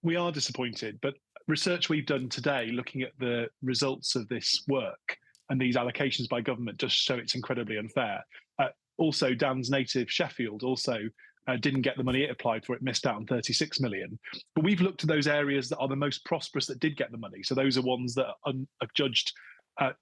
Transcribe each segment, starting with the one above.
We are disappointed, but research we've done today, looking at the results of this work and these allocations by government, just show it's incredibly unfair. Also, Dan's native Sheffield also didn't get the money it applied for. It missed out on 36 million. But we've looked at those areas that are the most prosperous that did get the money. So those are ones that are judged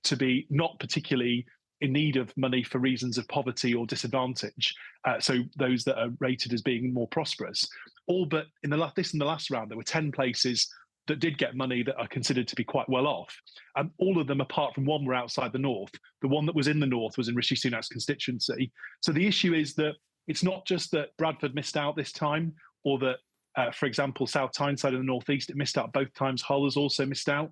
to be not particularly in need of money for reasons of poverty or disadvantage. So those that are rated as being more prosperous. All but in the last round, there were 10 places that did get money that are considered to be quite well off. All of them, apart from one, were outside the north. The one that was in the north was in Rishi Sunak's constituency. So the issue is that it's not just that Bradford missed out this time, or that, for example, South Tyneside in the northeast, it missed out both times. Hull has also missed out.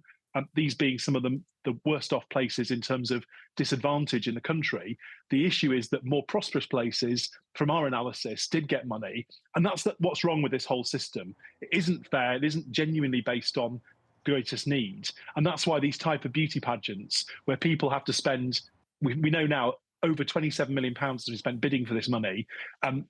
These being some of the worst off places in terms of disadvantage in the country. The issue is that more prosperous places, from our analysis, did get money. And that's what's wrong with this whole system. It isn't fair. It isn't genuinely based on greatest need. And that's why these type of beauty pageants, where people have to spend, we know now, over £27 million to be spent bidding for this money, and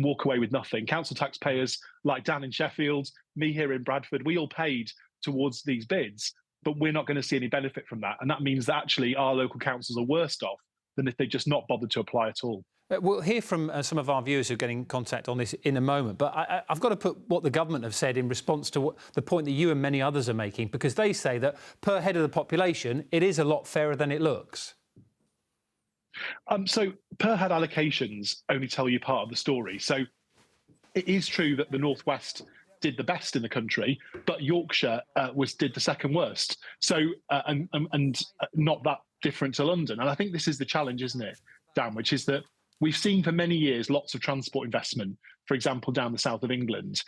walk away with nothing. Council taxpayers like Dan in Sheffield, me here in Bradford, we all paid towards these bids, but we're not going to see any benefit from that. And that means that actually our local councils are worse off than if they just not bothered to apply at all. We'll hear from some of our viewers who are getting in contact on this in a moment, but I've got to put what the government have said in response to the point that you and many others are making, because they say that per head of the population, it is a lot fairer than it looks. So per head allocations only tell you part of the story. So it is true that the North West did the best in the country, but Yorkshire did the second worst. So and not that different to London. And I think this is the challenge, isn't it, Dan? Which is that we've seen for many years lots of transport investment, for example, down the south of England.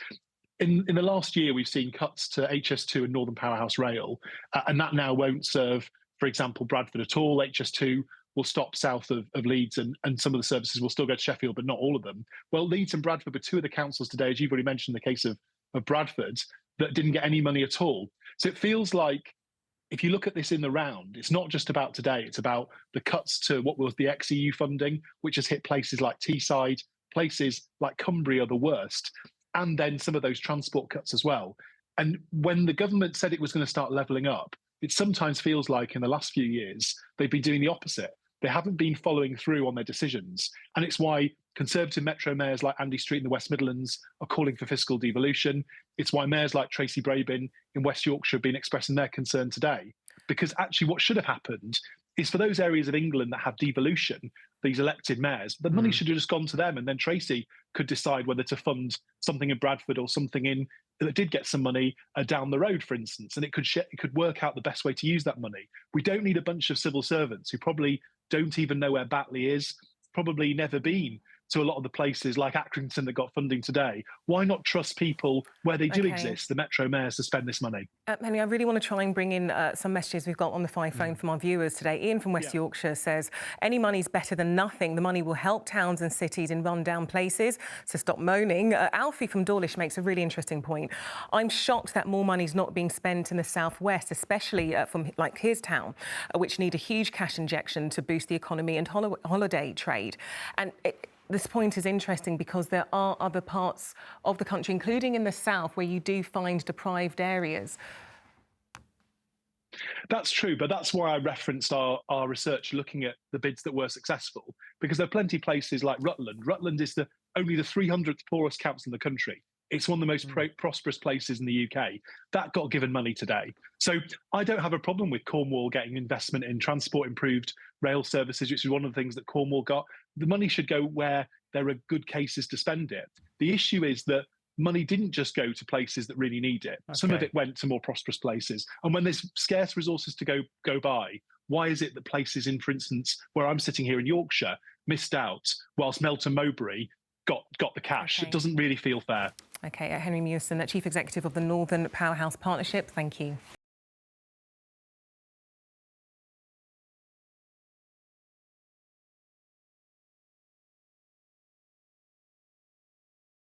In the last year, we've seen cuts to HS2 and Northern Powerhouse Rail, and that now won't serve, for example, Bradford at all. HS2 will stop south of Leeds, and some of the services will still go to Sheffield, but not all of them. Well, Leeds and Bradford were two of the councils today, as you've already mentioned, the case of Bradford, that didn't get any money at all. So it feels like, if you look at this in the round, it's not just about today, it's about the cuts to what was the ex-EU funding, which has hit places like Teesside, places like Cumbria are the worst, and then some of those transport cuts as well. And when the government said it was going to start levelling up, it sometimes feels like in the last few years, they've been doing the opposite. They haven't been following through on their decisions. And it's why Conservative Metro mayors like Andy Street in the West Midlands are calling for fiscal devolution. It's why mayors like Tracy Brabin in West Yorkshire have been expressing their concern today. Because actually what should have happened is, for those areas of England that have devolution, these elected mayors, the money should have just gone to them, and then Tracy could decide whether to fund something in Bradford or something that did get some money down the road, for instance, and it could work out the best way to use that money. We don't need a bunch of civil servants who probably don't even know where Batley is, probably never been to a lot of the places like Accrington that got funding today. Why not trust people where they do exist, the Metro mayors, to spend this money? Henry, I really want to try and bring in some messages we've got on the phone from our viewers today. Ian from West Yorkshire says, any money's better than nothing. The money will help towns and cities in run-down places, so stop moaning. Alfie from Dawlish makes a really interesting point. I'm shocked that more money's not being spent in the southwest, especially from like his town, which need a huge cash injection to boost the economy and holiday trade. And this point is interesting because there are other parts of the country, including in the south, where you do find deprived areas. That's true, but that's why I referenced our research looking at the bids that were successful, because there are plenty of places like Rutland. Rutland is only the 300th poorest council in the country. It's one of the most prosperous places in the UK. That got given money today. So I don't have a problem with Cornwall getting investment in transport, improved rail services, which is one of the things that Cornwall got. The money should go where there are good cases to spend it. The issue is that money didn't just go to places that really need it. Okay. Some of it went to more prosperous places. And when there's scarce resources to go by, why is it that places in, for instance, where I'm sitting here in Yorkshire, missed out, whilst Melton Mowbray got the cash? It doesn't really feel fair. OK, Henri Murison, Chief Executive of the Northern Powerhouse Partnership, thank you.